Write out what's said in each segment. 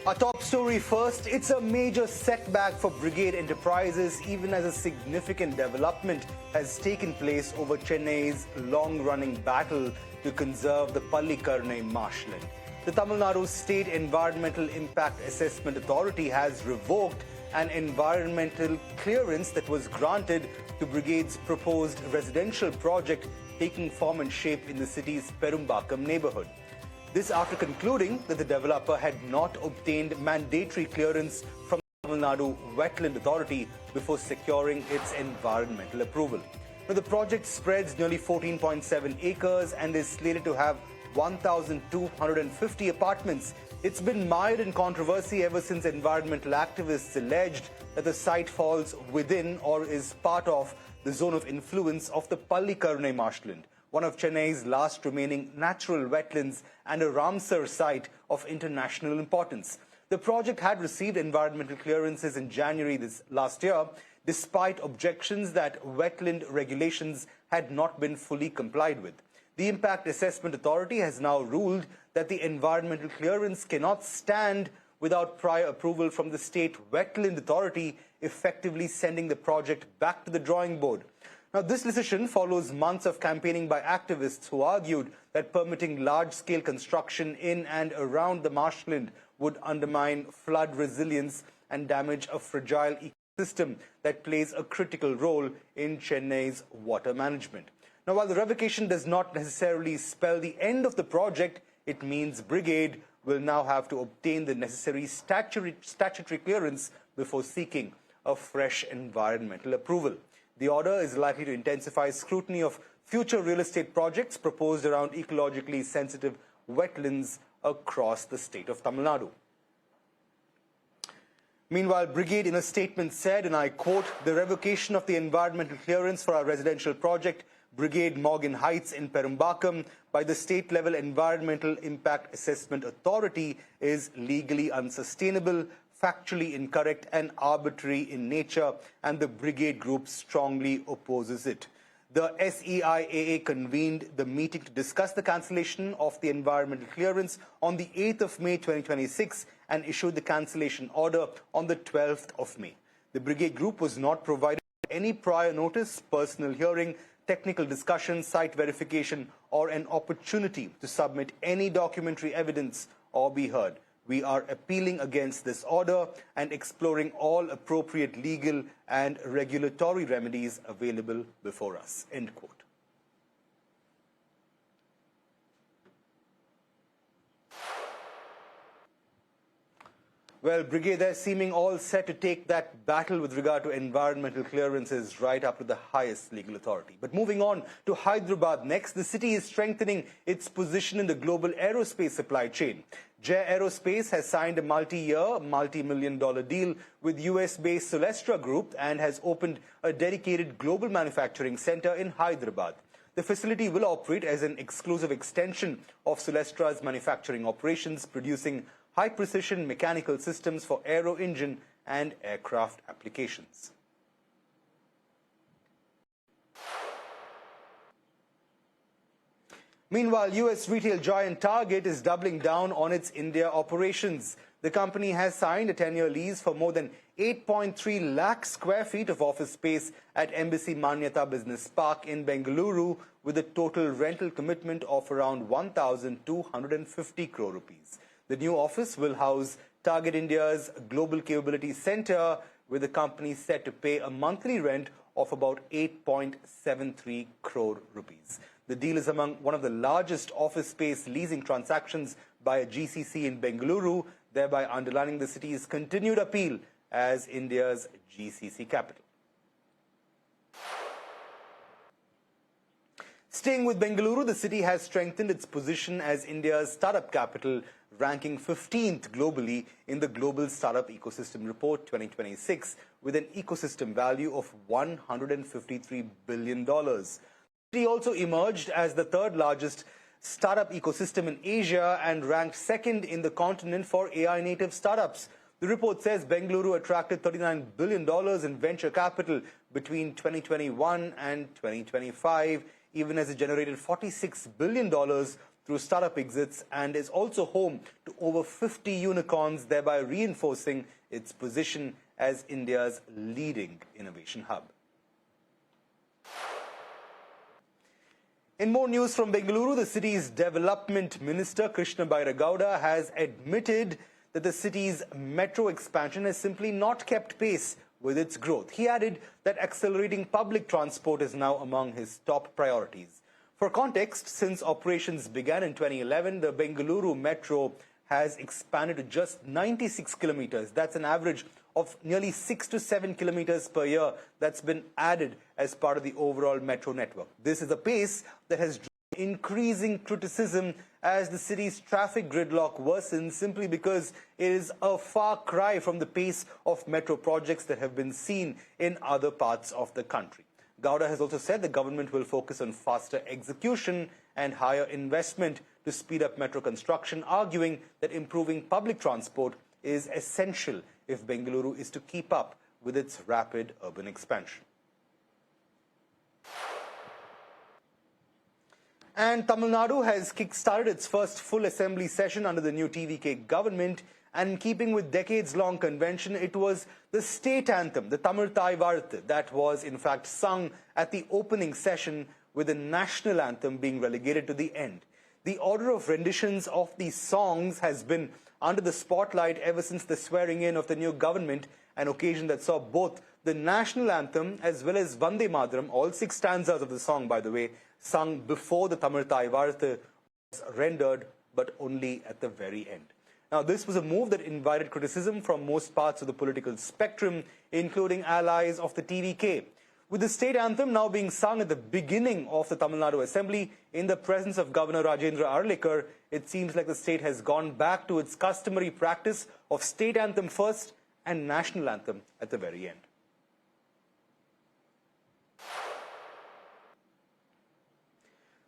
Our top story first, it's a major setback for Brigade Enterprises even as a significant development has taken place over Chennai's long-running battle to conserve the Pallikarnai marshland. The Tamil Nadu State Environmental Impact Assessment Authority has revoked an environmental clearance that was granted to Brigade's proposed residential project taking form and shape in the city's Perumbakkam neighborhood. This after concluding that the developer had not obtained mandatory clearance from the Tamil Nadu Wetland Authority before securing its environmental approval. Now, the project spreads nearly 14.7 acres and is slated to have 1,250 apartments. It's been mired in controversy ever since environmental activists alleged that the site falls within or is part of the zone of influence of the Pallikarnai marshland, one of Chennai's last remaining natural wetlands and a Ramsar site of international importance. The project had received environmental clearances in January last year, despite objections that wetland regulations had not been fully complied with. The Impact Assessment Authority has now ruled that the environmental clearance cannot stand without prior approval from the State Wetland Authority, effectively sending the project back to the drawing board. Now, this decision follows months of campaigning by activists who argued that permitting large-scale construction in and around the marshland would undermine flood resilience and damage a fragile ecosystem that plays a critical role in Chennai's water management. Now, while the revocation does not necessarily spell the end of the project, it means Brigade will now have to obtain the necessary statutory clearance before seeking a fresh environmental approval. The order is likely to intensify scrutiny of future real estate projects proposed around ecologically sensitive wetlands across the state of Tamil Nadu. Meanwhile, Brigade in a statement said, and I quote, "The revocation of the environmental clearance for our residential project, Brigade Morgan Heights in Perumbakkam, by the state-level Environmental Impact Assessment Authority is legally unsustainable, factually incorrect and arbitrary in nature, and the Brigade Group strongly opposes it." The SEIAA convened the meeting to discuss the cancellation of the environmental clearance on the 8th of May 2026 and issued the cancellation order on the 12th of May. The Brigade Group was not provided any prior notice, personal hearing, technical discussion, site verification, or an opportunity to submit any documentary evidence or be heard. We are appealing against this order and exploring all appropriate legal and regulatory remedies available before us. End quote. Well, Brigade, they're seeming all set to take that battle with regard to environmental clearances right up to the highest legal authority. But moving on to Hyderabad next, the city is strengthening its position in the global aerospace supply chain. Jaya Aerospace has signed a multi-year, multi-million-dollar deal with US-based Celestra Group and has opened a dedicated global manufacturing center in Hyderabad. The facility will operate as an exclusive extension of Celestra's manufacturing operations, producing high-precision mechanical systems for aero engine and aircraft applications. Meanwhile, US retail giant Target is doubling down on its India operations. The company has signed a 10-year lease for more than 8.3 lakh square feet of office space at Embassy Manyata Business Park in Bengaluru, with a total rental commitment of around 1,250 crore rupees. The new office will house Target India's Global Capability Center, with the company set to pay a monthly rent of about 8.73 crore rupees. The deal is among one of the largest office space leasing transactions by a GCC in Bengaluru, thereby underlining the city's continued appeal as India's GCC capital. Staying with Bengaluru, the city has strengthened its position as India's startup capital, ranking 15th globally in the Global Startup Ecosystem Report 2026 with an ecosystem value of $153 billion. The city also emerged as the third largest startup ecosystem in Asia and ranked second in the continent for AI-native startups. The report says Bengaluru attracted $39 billion in venture capital between 2021 and 2025, even as it generated $46 billion through startup exits and is also home to over 50 unicorns, thereby reinforcing its position as India's leading innovation hub. In more news from Bengaluru, the city's development minister, Krishna Bairagowda, has admitted that the city's metro expansion has simply not kept pace with its growth. He added that accelerating public transport is now among his top priorities. For context, since operations began in 2011, the Bengaluru metro has expanded to just 96 kilometers. That's an average of nearly 6 to 7 kilometers per year that's been added as part of the overall metro network. This is a pace that has drawn increasing criticism as the city's traffic gridlock worsens simply because it is a far cry from the pace of metro projects that have been seen in other parts of the country. Gowda has also said the government will focus on faster execution and higher investment to speed up metro construction, arguing that improving public transport is essential if Bengaluru is to keep up with its rapid urban expansion. And Tamil Nadu has kick-started its first full assembly session under the new TVK government. And in keeping with decades-long convention, it was the state anthem, the Tamil Thai Varthu, that was in fact sung at the opening session, with the national anthem being relegated to the end. The order of renditions of these songs has been under the spotlight ever since the swearing-in of the new government, an occasion that saw both the national anthem as well as Vande Mataram, all 6 stanzas of the song, by the way, sung before the Tamil Thai Varthu was rendered, but only at the very end. Now, this was a move that invited criticism from most parts of the political spectrum, including allies of the TVK. With the state anthem now being sung at the beginning of the Tamil Nadu Assembly, in the presence of Governor Rajendra Arlikar, it seems like the state has gone back to its customary practice of state anthem first and national anthem at the very end.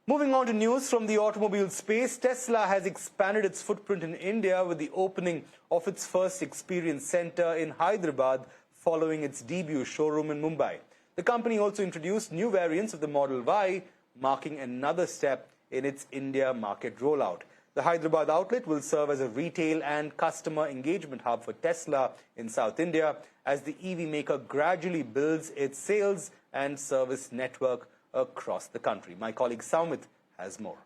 Moving on to news from the automobile space, Tesla has expanded its footprint in India with the opening of its first experience center in Hyderabad following its debut showroom in Mumbai. The company also introduced new variants of the Model Y, marking another step in its India market rollout. The Hyderabad outlet will serve as a retail and customer engagement hub for Tesla in South India as the EV maker gradually builds its sales and service network across the country. My colleague Saumit has more.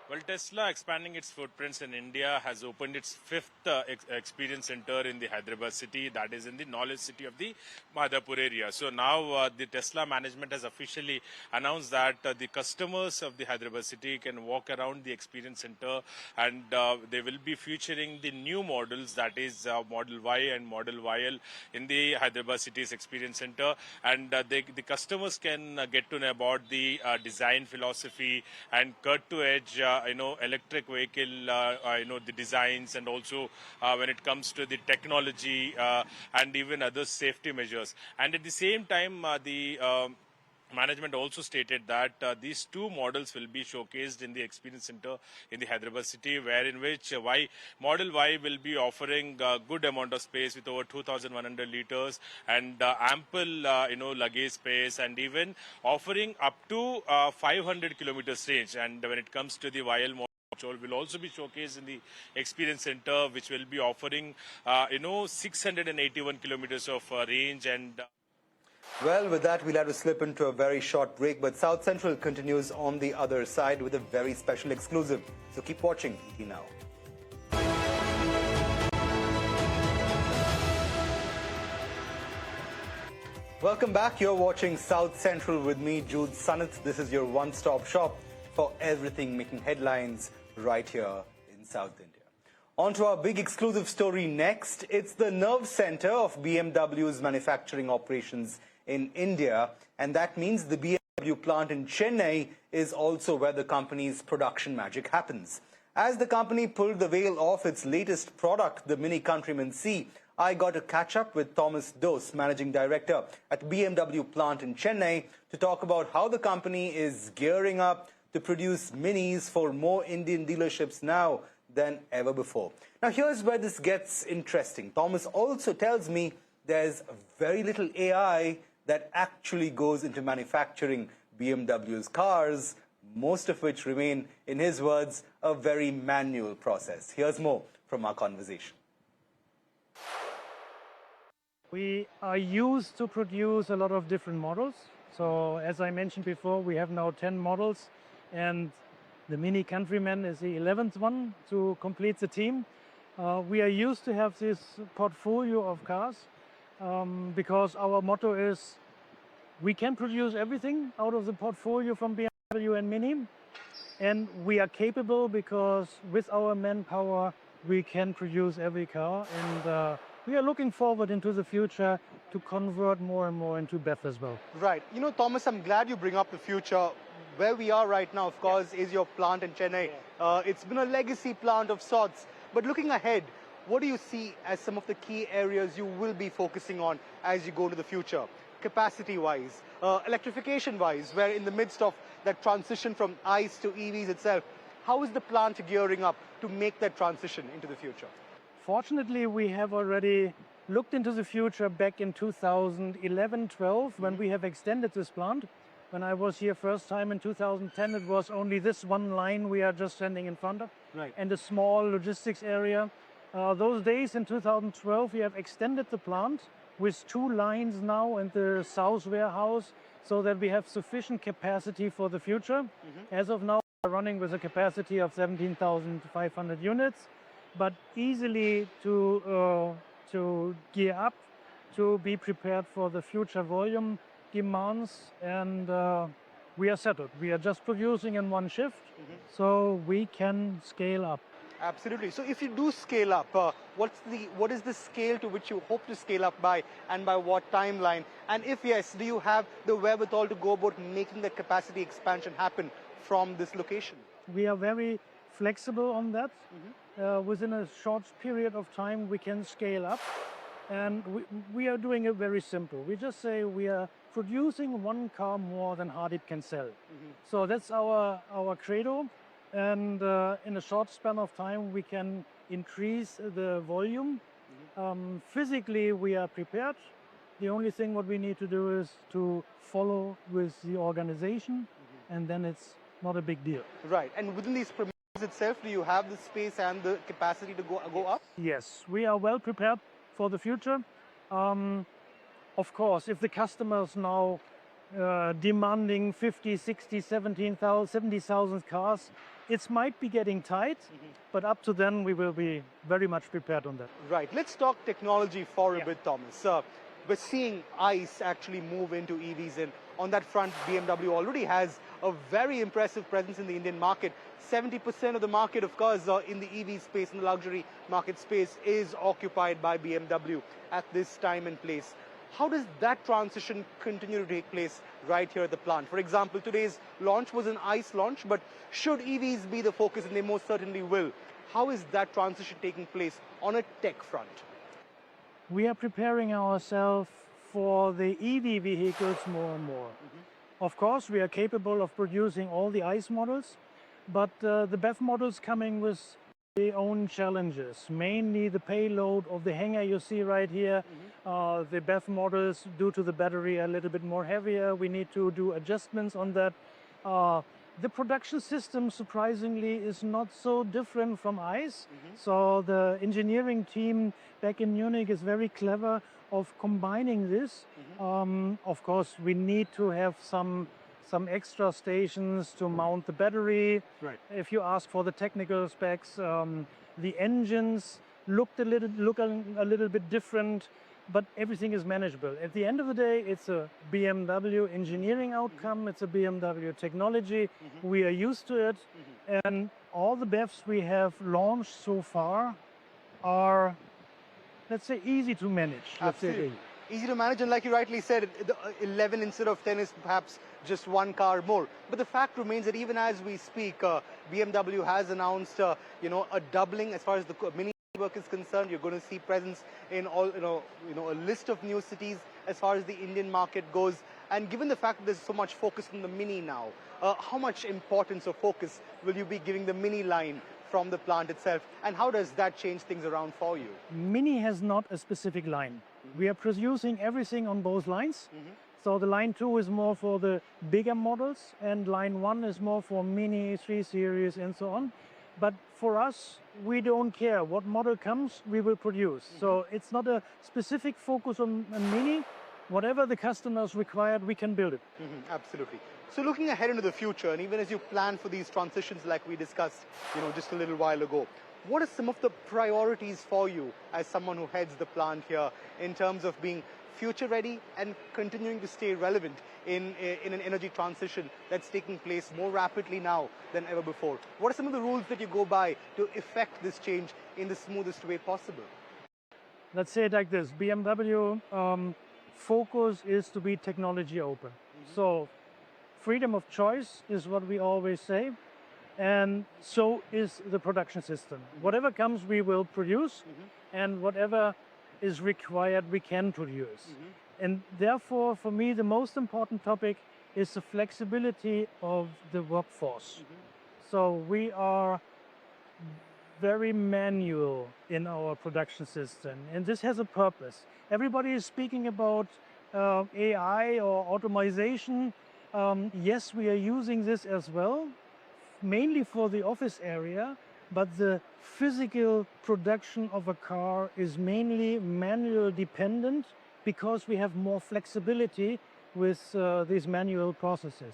Well, Tesla, expanding its footprints in India, has opened its 5th experience center in the Hyderabad city, that is in the knowledge city of the Madhapur area. So now the Tesla management has officially announced that the customers of the Hyderabad city can walk around the experience center, and they will be featuring the new models, that is Model Y and Model YL in the Hyderabad city's experience center. And the customers can get to know about the design philosophy and cut-to-edge electric vehicle, the designs, and also when it comes to the technology and even other safety measures. And at the same time, the management also stated that these 2 models will be showcased in the experience center in the Hyderabad city, wherein which Model Y will be offering a good amount of space with over 2,100 liters and ample luggage space, and even offering up to 500 kilometers range. And when it comes to the YL model, will also be showcased in the experience center, which will be offering 681 kilometers of range. And well, with that, we'll have to slip into a very short break, but South Central continues on the other side with a very special exclusive. So keep watching ET Now. Welcome back. You're watching South Central with me, Jude Sanath. This is your one-stop shop for everything making headlines right here in South India. On to our big exclusive story next. It's the nerve center of BMW's manufacturing operations in India, and that means the BMW plant in Chennai is also where the company's production magic happens. As the company pulled the veil off its latest product, the Mini Countryman C, I got to catch up with Thomas Dose, Managing Director at BMW plant in Chennai, to talk about how the company is gearing up to produce Minis for more Indian dealerships now than ever before. Now, here's where this gets interesting. Thomas also tells me there's very little AI that actually goes into manufacturing BMW's cars, most of which remain, in his words, a very manual process. Here's more from our conversation. We are used to produce a lot of different models. So as I mentioned before, we have now 10 models, and the Mini Countryman is the 11th one to complete the team. We are used to have this portfolio of cars because our motto is we can produce everything out of the portfolio from BMW and Mini, and we are capable because with our manpower we can produce every car, and we are looking forward into the future to convert more and more into BEV as well. Right. You know, Thomas, I'm glad you bring up the future. Where we are right now, of course, is your plant in Chennai. It's been a legacy plant of sorts. But looking ahead, what do you see as some of the key areas you will be focusing on as you go into the future? Capacity-wise, electrification-wise, we're in the midst of that transition from ICE to EVs itself. How is the plant gearing up to make that transition into the future? Fortunately, we have already looked into the future back in 2011-12 when we have extended this plant. When I was here first time in 2010, it was only this one line we are just standing in front of, and a small logistics area. Those days in 2012, we have extended the plant with 2 lines now in the south warehouse so that we have sufficient capacity for the future. As of now, we are running with a capacity of 17,500 units, but easily to gear up, to be prepared for the future volume demands, and we are settled. We are just producing in one shift, so we can scale up. Absolutely. So if you do scale up, what is the scale to which you hope to scale up by, and by what timeline? And if yes, do you have the wherewithal to go about making that capacity expansion happen from this location? We are very flexible on that. Within a short period of time, we can scale up. And we are doing it very simple. We just say we are producing 1 car more than Hardip can sell. So that's our credo. And in a short span of time, we can increase the volume. Physically, we are prepared. The only thing what we need to do is to follow with the organization, and then it's not a big deal. Right. And within these premises itself, do you have the space and the capacity to go up? Yes, we are well prepared for the future. Of course, if the customers now demanding 50, 60, 70,000 cars, it might be getting tight, but up to then we will be very much prepared on that. Right. Let's talk technology for a bit, Thomas. We're seeing ICE actually move into EVs, and on that front, BMW already has a very impressive presence in the Indian market. 70% of the market, of course, in the EV space, in the luxury market space, is occupied by BMW at this time and place. How does that transition continue to take place right here at the plant? For example, today's launch was an ICE launch, but should EVs be the focus, and they most certainly will, how is that transition taking place on a tech front? We are preparing ourselves for the EV vehicles more and more. Of course, we are capable of producing all the ICE models, but the BEV models coming with their own challenges, mainly the payload of the hanger you see right here. The BEV models, due to the battery, are a little bit more heavier. We need to do adjustments on that. The production system, surprisingly, is not so different from ICE. So the engineering team back in Munich is very clever of combining this. Of course, we need to have some extra stations to mount the battery. If you ask for the technical specs, the engines look a little bit different, but everything is manageable. At the end of the day, it's a BMW engineering outcome, it's a BMW technology. We are used to it, and all the BEVs we have launched so far are, let's say, easy to manage. Absolutely. Easy to manage, and like you rightly said, 11 instead of 10 is perhaps just 1 car more. But the fact remains that even as we speak, BMW has announced, a doubling as far as the Mini network is concerned. You're going to see presence in all, a list of new cities as far as the Indian market goes. And given the fact that there's so much focus on the Mini now, how much importance or focus will you be giving the Mini line from the plant itself, and how does that change things around for you? Mini has not a specific line. We are producing everything on both lines. So the line 2 is more for the bigger models, and line 1 is more for Mini, 3 Series, and so on. But for us, we don't care what model comes, we will produce. So it's not a specific focus on a Mini. Whatever the customers required, we can build it. Absolutely. So looking ahead into the future, and even as you plan for these transitions like we discussed, just a little while ago, what are some of the priorities for you as someone who heads the plant here in terms of being future ready and continuing to stay relevant in an energy transition that's taking place more rapidly now than ever before? What are some of the rules that you go by to effect this change in the smoothest way possible? Let's say it like this. BMW focus is to be technology open. So freedom of choice is what we always say, and so is the production system. Whatever comes, we will produce, and whatever is required, we can produce. And therefore, for me, the most important topic is the flexibility of the workforce. So we are very manual in our production system, and this has a purpose. Everybody is speaking about AI or automation. Yes, we are using this as well, mainly for the office area, but the physical production of a car is mainly manual dependent because we have more flexibility with these manual processes.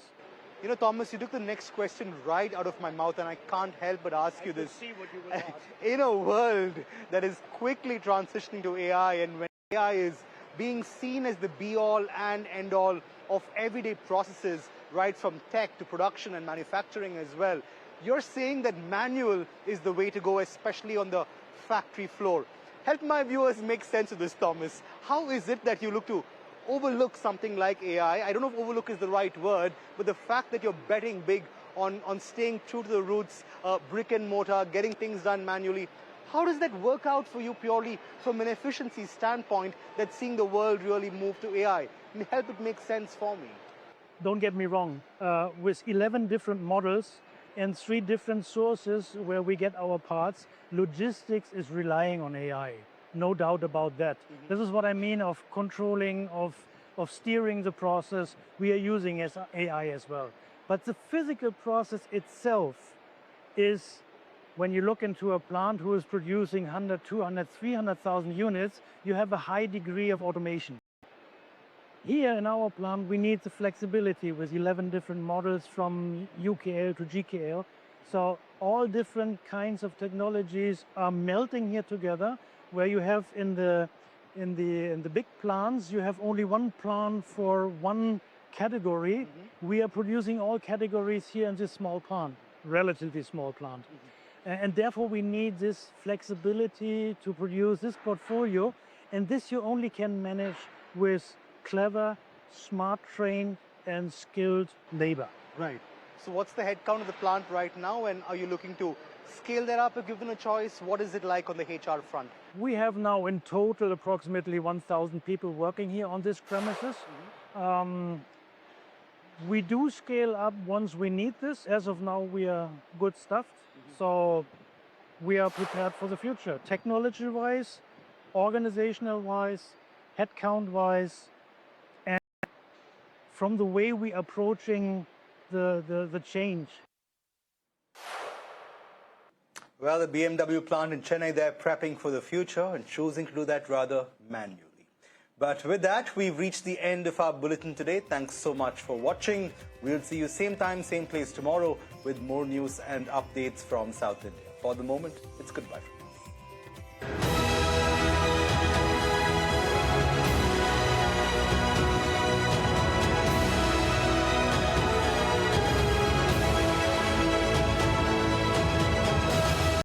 Thomas, you took the next question right out of my mouth, and I can't help but ask you this. See what you will ask. In a world that is quickly transitioning to AI, and when AI is being seen as the be-all and end-all of everyday processes, right from tech to production and manufacturing as well, you're saying that manual is the way to go, especially on the factory floor. Help my viewers make sense of this, Thomas. How is it that you look to overlook something like AI? I don't know if overlook is the right word, but the fact that you're betting big on staying true to the roots, brick and mortar, getting things done manually, how does that work out for you purely from an efficiency standpoint that's seeing the world really move to AI? Help it make sense for me. Don't get me wrong, with 11 different models and 3 different sources where we get our parts, logistics is relying on AI. No doubt about that. This is what I mean of controlling, of steering the process. We are using AI as well. But the physical process itself is, when you look into a plant who is producing 100, 200, 300,000 units, you have a high degree of automation. Here in our plant, we need the flexibility with 11 different models from UKL to GKL. So all different kinds of technologies are melting here together, where you have in the big plants, you have only one plant for one category. We are producing all categories here in this small plant, relatively small plant. And therefore we need this flexibility to produce this portfolio, and this you only can manage with clever, smart trained and skilled labor. Right. So what's the headcount of the plant right now, and are you looking to scale that up if given a choice? What is it like on the HR front? We have now in total approximately 1,000 people working here on this premises. We do scale up once we need this. As of now, we are good stuffed. So we are prepared for the future, technology-wise, organizational-wise, headcount-wise, and from the way we are approaching the change. Well, the BMW plant in Chennai, they're prepping for the future and choosing to do that rather manually. But with that, we've reached the end of our bulletin today. Thanks so much for watching. We'll see you same time, same place tomorrow with more news and updates from South India. For the moment, it's goodbye.